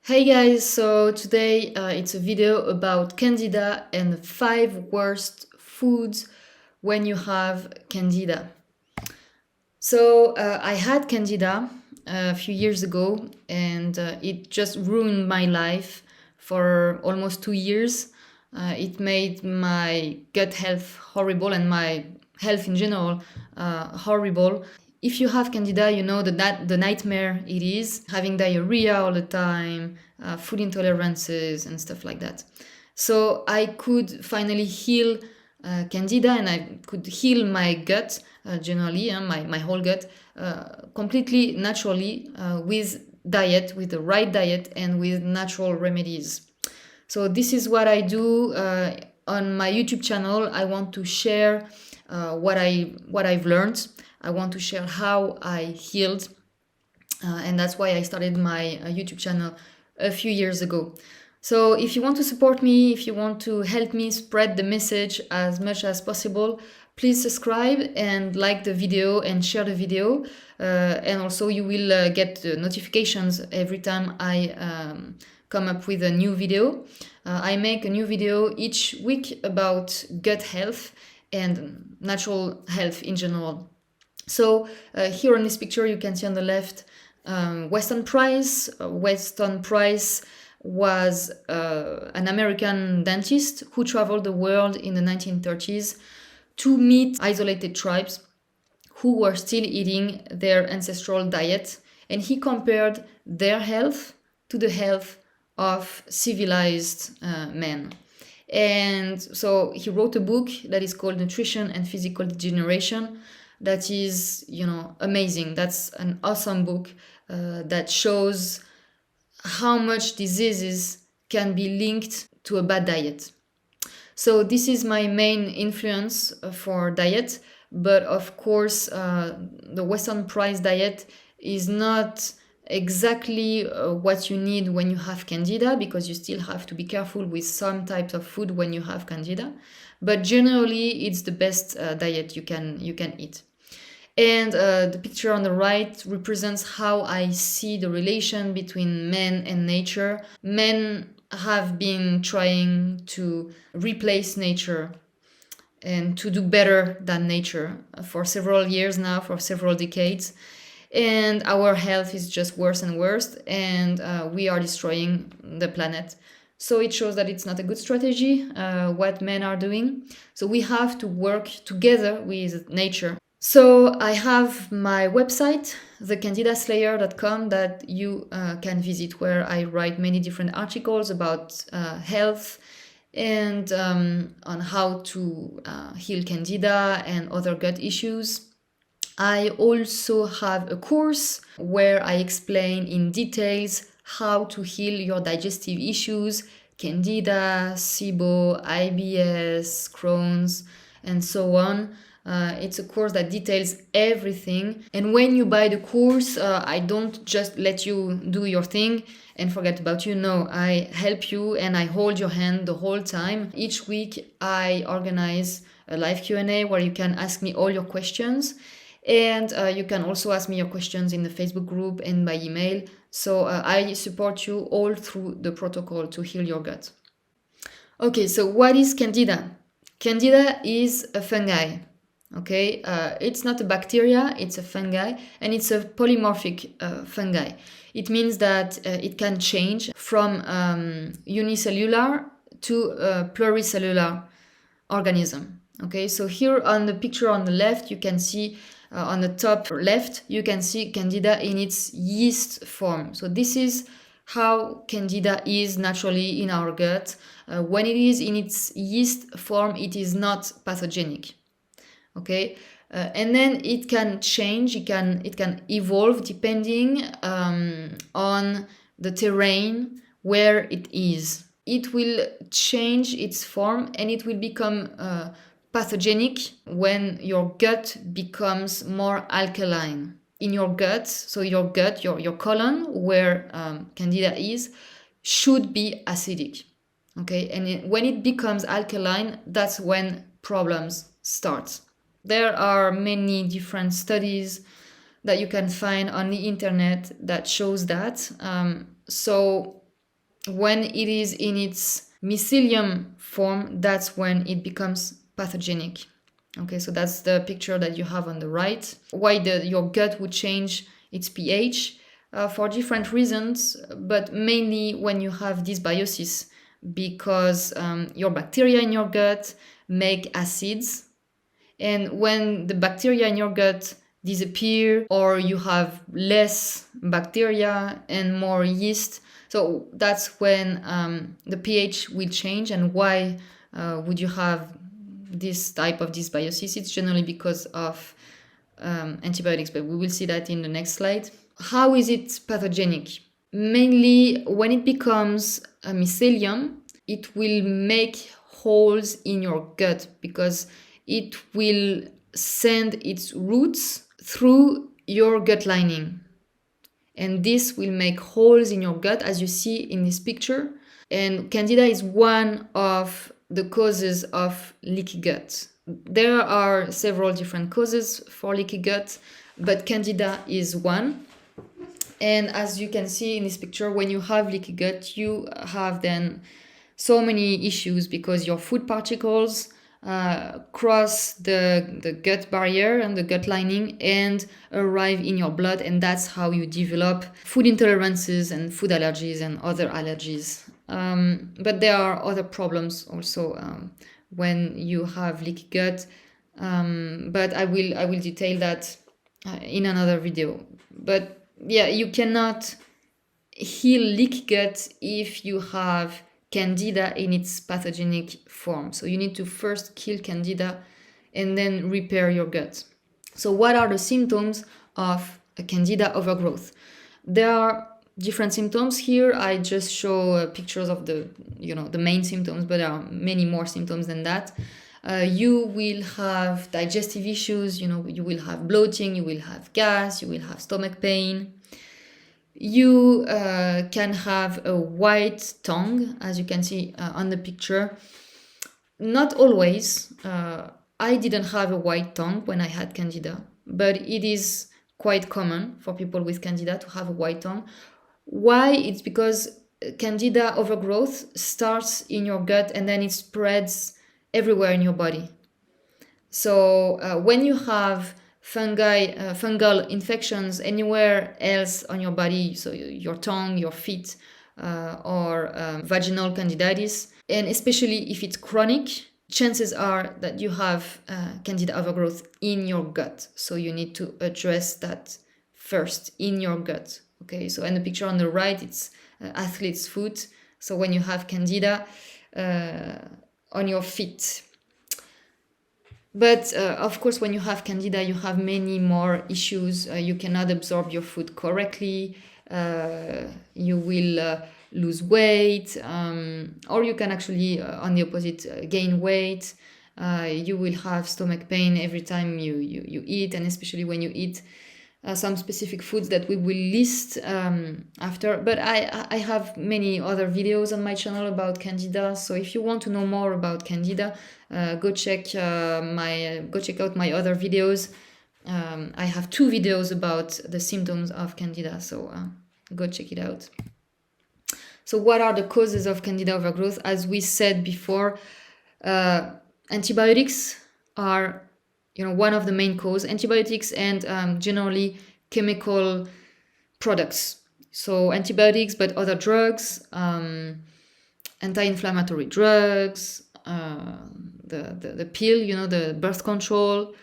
Hey guys, so today it's a video about candida and the 5 worst foods when you have candida. So I had candida a few years ago and it just ruined my life for almost 2 years. It made my gut health horrible and my health in general horrible. If you have candida, you know that the nightmare it is having diarrhea all the time, food intolerances, and stuff like that. So I could finally heal candida and I could heal my gut generally, my whole gut, completely naturally with diet, with the right diet, and with natural remedies. So this is what I do on my YouTube channel. I want to share what I've learned. I want to share how I healed, and that's why I started my YouTube channel a few years ago. So if you want to support me, if you want to help me spread the message as much as possible, please subscribe and like the video and share the video. And also you will get notifications every time I come up with a new video. I make a new video each week about gut health and natural health in general. So here on this picture you can see on the left Weston Price. Weston Price was an American dentist who traveled the world in the 1930s to meet isolated tribes who were still eating their ancestral diet, and he compared their health to the health of civilized men. And so he wrote a book that is called Nutrition and Physical Degeneration. That is, amazing. That's an awesome book that shows how much diseases can be linked to a bad diet. So this is my main influence for diet, but of course the Weston Price diet is not exactly what you need when you have candida, because you still have to be careful with some types of food when you have candida, but generally it's the best diet you can eat. And the picture on the right represents how I see the relation between men and nature. Men have been trying to replace nature and to do better than nature for several years now, for several decades. And our health is just worse and worse, and we are destroying the planet. So it shows that it's not a good strategy, what men are doing. So we have to work together with nature. So I have my website, thecandidaslayer.com, that you can visit, where I write many different articles about health and on how to heal candida and other gut issues. I also have a course where I explain in details how to heal your digestive issues, candida, SIBO, IBS, Crohn's, and so on. It's a course that details everything. And when you buy the course, I don't just let you do your thing and forget about you. No, I help you and I hold your hand the whole time. Each week I organize a live Q&A where you can ask me all your questions. And you can also ask me your questions in the Facebook group and by email. So I support you all through the protocol to heal your gut. Okay, so what is candida? Candida is a fungi. Okay, it's not a bacteria, it's a fungi, and it's a polymorphic fungi. It means that it can change from unicellular to pluricellular organism. Okay, so here on the picture on the left, you can see on the top left, you can see candida in its yeast form. So this is how candida is naturally in our gut. When it is in its yeast form, it is not pathogenic. Okay, and then it can change, it can evolve depending on the terrain where it is. It will change its form and it will become pathogenic when your gut becomes more alkaline. In your gut, so your gut, your colon, where candida is, should be acidic. Okay, and when it becomes alkaline, that's when problems start. There are many different studies that you can find on the internet that shows that. So when it is in its mycelium form, that's when it becomes pathogenic. Okay, so that's the picture that you have on the right. Why your gut would change its pH for different reasons, but mainly when you have dysbiosis, because your bacteria in your gut make acids, and when the bacteria in your gut disappear, or you have less bacteria and more yeast, so that's when the pH will change. And why would you have this type of dysbiosis? It's generally because of antibiotics, but we will see that in the next slide. How is it pathogenic? Mainly when it becomes a mycelium, it will make holes in your gut, because it will send its roots through your gut lining. And this will make holes in your gut, as you see in this picture. And Candida is one of the causes of leaky gut. There are several different causes for leaky gut, but Candida is one. And as you can see in this picture, when you have leaky gut, you have then so many issues, because your food particles cross the gut barrier and the gut lining and arrive in your blood, and that's how you develop food intolerances and food allergies and other allergies. But there are other problems also when you have leaky gut, but I will detail that in another video. But yeah, you cannot heal leaky gut if you have Candida in its pathogenic form. So you need to first kill Candida and then repair your gut. So what are the symptoms of a Candida overgrowth? There are different symptoms here. I just show pictures of the main symptoms, but there are many more symptoms than that. You will have digestive issues, you will have bloating, you will have gas, you will have stomach pain. You can have a white tongue, as you can see on the picture. Not always. I didn't have a white tongue when I had Candida, but it is quite common for people with Candida to have a white tongue. Why? It's because Candida overgrowth starts in your gut and then it spreads everywhere in your body. So when you have fungal infections anywhere else on your body, so your tongue, your feet, or vaginal candidiasis, and especially if it's chronic, chances are that you have Candida overgrowth in your gut. So you need to address that first in your gut. Okay, so in the picture on the right, it's athlete's foot. So when you have Candida on your feet. But of course, when you have Candida, you have many more issues. You cannot absorb your food correctly. You will lose weight, or you can actually, on the opposite, gain weight. You will have stomach pain every time you eat, and especially when you eat some specific foods that we will list after. But I have many other videos on my channel about Candida, so if you want to know more about Candida, go check out my other videos. I have 2 videos about the symptoms of Candida, so go check it out. So what are the causes of Candida overgrowth? As we said before, antibiotics are one of the main causes. Antibiotics and generally chemical products. So antibiotics, but other drugs, anti-inflammatory drugs, the pill, the birth control.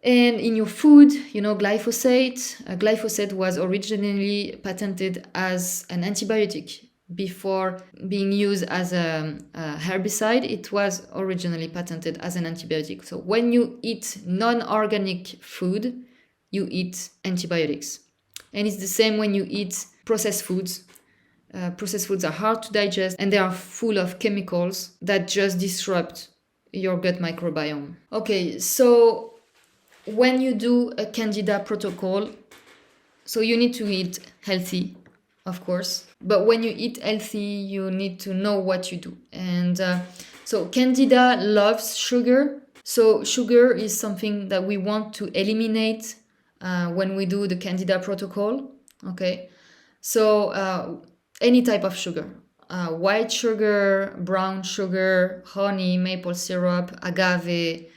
And in your food, glyphosate. Glyphosate was originally patented as an antibiotic. Before being used as a herbicide, it was originally patented as an antibiotic. So when you eat non-organic food, you eat antibiotics. And it's the same when you eat processed foods. Processed foods are hard to digest and they are full of chemicals that just disrupt your gut microbiome. Okay, so when you do a Candida protocol, so you need to eat healthy, of course. But when you eat healthy, you need to know what you do. And so Candida loves sugar. So sugar is something that we want to eliminate when we do the Candida protocol. Okay. So any type of sugar. white sugar, brown sugar, honey, maple syrup, agave,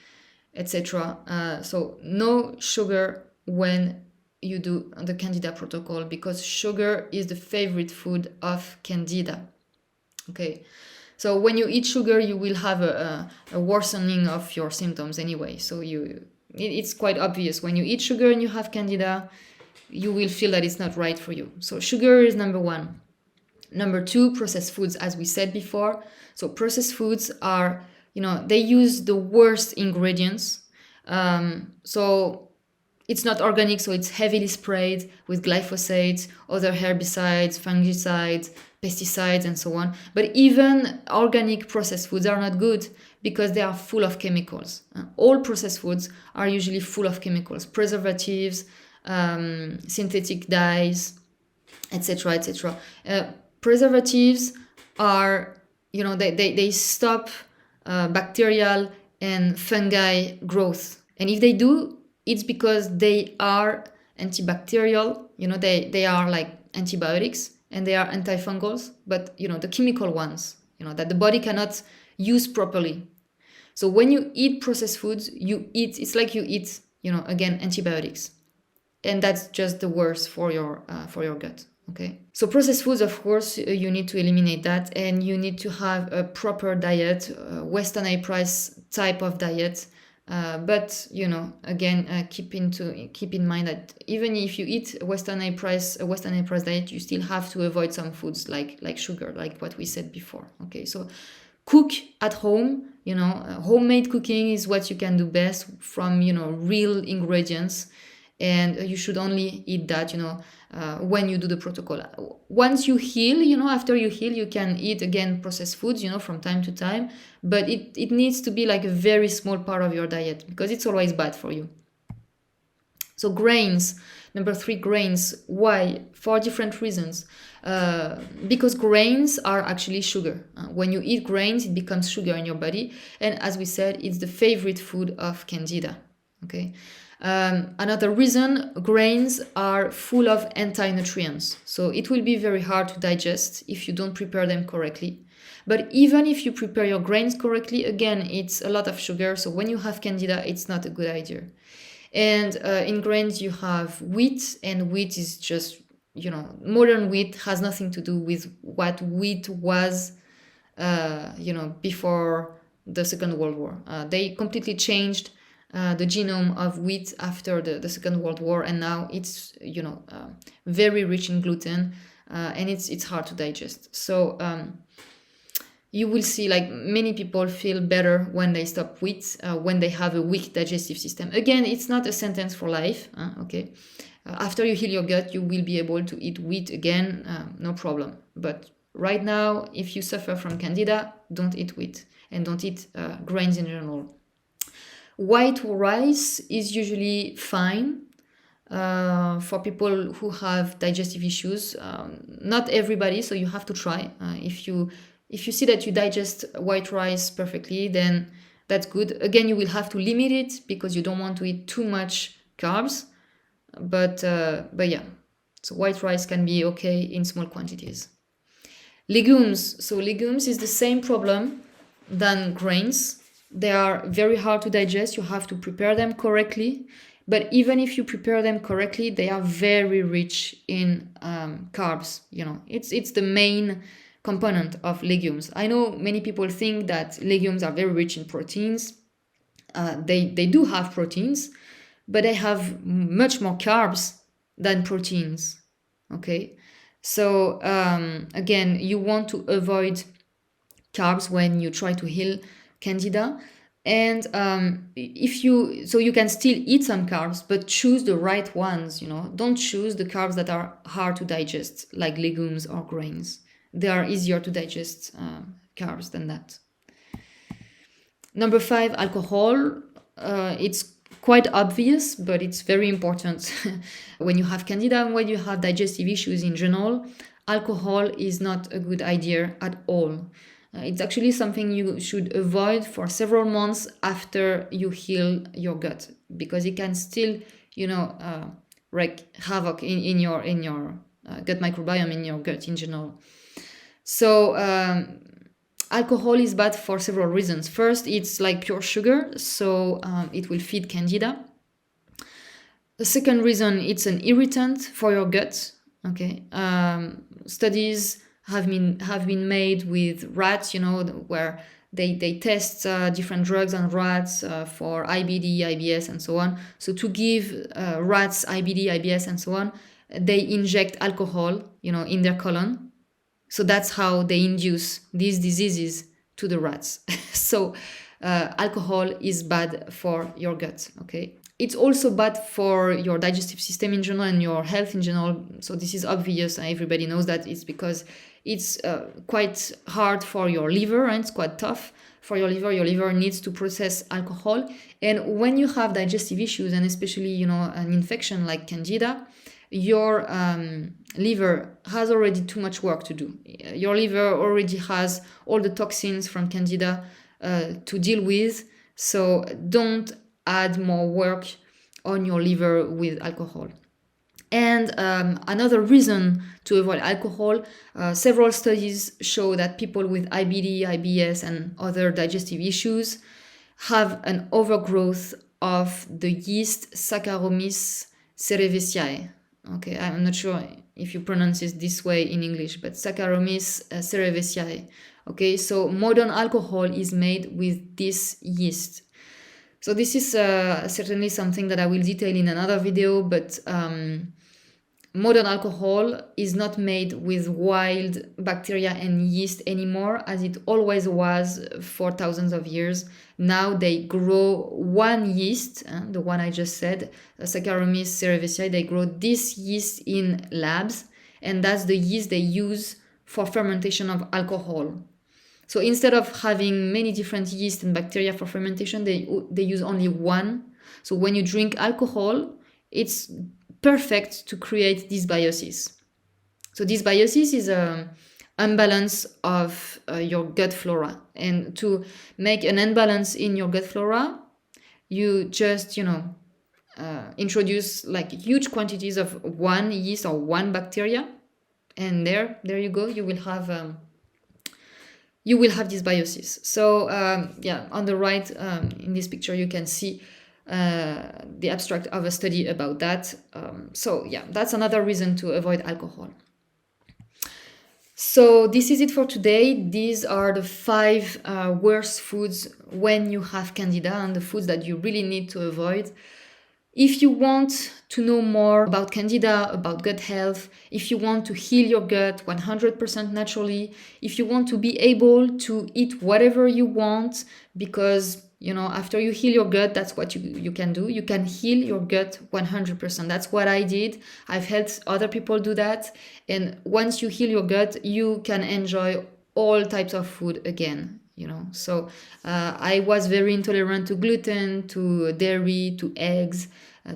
etc. So no sugar when you do the Candida protocol, because sugar is the favorite food of Candida. Okay, so when you eat sugar, you will have a worsening of your symptoms anyway. So it's quite obvious. When you eat sugar and you have Candida, you will feel that it's not right for you. So sugar is number one. Number two, processed foods, as we said before. So processed foods are, they use the worst ingredients. So it's not organic, so it's heavily sprayed with glyphosate, other herbicides, fungicides, pesticides, and so on. But even organic processed foods are not good because they are full of chemicals. All processed foods are usually full of chemicals, preservatives, synthetic dyes, etc., etc. Preservatives are, they stop bacterial and fungi growth. And if they do, it's because they are antibacterial, they are like antibiotics, and they are antifungals, but the chemical ones, that the body cannot use properly. So when you eat processed foods, it's like you eat, again, antibiotics, and that's just the worst for your gut. Okay, so processed foods, of course, you need to eliminate that, and you need to have a proper diet, Western high price type of diet. But again, keep in mind that even if you eat a Western high price diet, you still have to avoid some foods like sugar, like what we said before. Okay, so cook at home. Homemade cooking is what you can do best from real ingredients, and you should only eat that when you do the protocol. Once you heal, after you heal, you can eat again processed foods, from time to time, but it needs to be like a very small part of your diet, because it's always bad for you. So grains, number 3, grains. Why? For different reasons. Because grains are actually sugar. When you eat grains, it becomes sugar in your body, and as we said, it's the favorite food of Candida. Okay. Another reason, grains are full of anti-nutrients, so it will be very hard to digest if you don't prepare them correctly. But even if you prepare your grains correctly, again, it's a lot of sugar, so when you have Candida, it's not a good idea. And in grains, you have wheat, and wheat is just, modern wheat has nothing to do with what wheat was, before the Second World War. They completely changed the genome of wheat after the Second World War, and now it's very rich in gluten, and it's hard to digest. So you will see, like, many people feel better when they stop wheat, when they have a weak digestive system. Again, it's not a sentence for life. Okay, after you heal your gut, you will be able to eat wheat again, no problem. But right now, if you suffer from Candida, don't eat wheat, and don't eat grains in general. White rice is usually fine for people who have digestive issues. Not everybody, so you have to try. If you see that you digest white rice perfectly, then that's good. Again, you will have to limit it because you don't want to eat too much carbs. But yeah, so white rice can be okay in small quantities. Legumes. So legumes is the same problem than grains. They are very hard to digest. You have to prepare them correctly. But even if you prepare them correctly, they are very rich in carbs. It's the main component of legumes. I know many people think that legumes are very rich in proteins. They do have proteins, but they have much more carbs than proteins. Okay, so again, you want to avoid carbs when you try to heal Candida, and you can still eat some carbs, but choose the right ones. Don't choose the carbs that are hard to digest, like legumes or grains. They are easier to digest carbs than that. Number 5, alcohol. It's quite obvious, but it's very important. When you have Candida and when you have digestive issues in general, alcohol is not a good idea at all. It's actually something you should avoid for several months after you heal your gut, because it can still, wreak havoc in your gut microbiome, in your gut in general. So alcohol is bad for several reasons. First, it's like pure sugar, so it will feed candida. The second reason, it's an irritant for your gut. Okay, studies have been made with rats, where they test different drugs on rats for IBD, IBS, and so on. So to give rats IBD, IBS, and so on, they inject alcohol, in their colon. So that's how they induce these diseases to the rats. So alcohol is bad for your gut. Okay. It's also bad for your digestive system in general and your health in general. So this is obvious. Everybody knows that. It's because it's quite hard for your liver, and it's quite tough for your liver. Your liver needs to process alcohol. And when you have digestive issues, and especially, an infection like candida, your liver has already too much work to do. Your liver already has all the toxins from candida to deal with. So don't add more work on your liver with alcohol. And another reason to avoid alcohol, several studies show that people with IBD, IBS, and other digestive issues have an overgrowth of the yeast Saccharomyces cerevisiae. Okay, I'm not sure if you pronounce it this way in English, but Saccharomyces cerevisiae. Okay, so modern alcohol is made with this yeast. So this is certainly something that I will detail in another video, but modern alcohol is not made with wild bacteria and yeast anymore, as it always was for thousands of years. Now they grow one yeast, the one I just said, Saccharomyces cerevisiae. They grow this yeast in labs, and that's the yeast they use for fermentation of alcohol. So instead of having many different yeast and bacteria for fermentation, they use only one. So when you drink alcohol, it's perfect to create dysbiosis. So dysbiosis is an imbalance of your gut flora. And to make an imbalance in your gut flora, you just, introduce like huge quantities of one yeast or one bacteria. And there you go, you will have dysbiosis. So on the right in this picture, you can see the abstract of a study about that. That's another reason to avoid alcohol. So this is it for today. These are the 5 worst foods when you have candida, and the foods that you really need to avoid. If you want to know more about candida, about gut health, if you want to heal your gut 100% naturally, if you want to be able to eat whatever you want, because after you heal your gut, that's what you can do. You can heal your gut 100%. That's what I did. I've helped other people do that. And once you heal your gut, you can enjoy all types of food again. So I was very intolerant to gluten, to dairy, to eggs,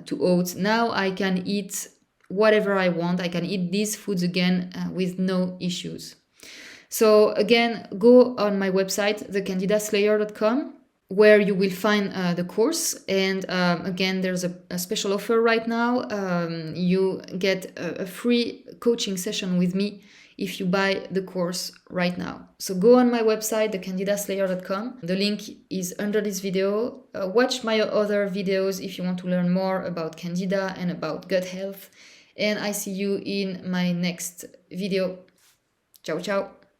to oats. Now I can eat whatever I want. I can eat these foods again with no issues. So again, go on my website, thecandidaslayer.com, where you will find the course. And again, there's a special offer right now. You get a free coaching session with me if you buy the course right now. So go on my website, thecandidaslayer.com. The link is under this video. Watch my other videos if you want to learn more about candida and about gut health. And I see you in my next video. Ciao, ciao.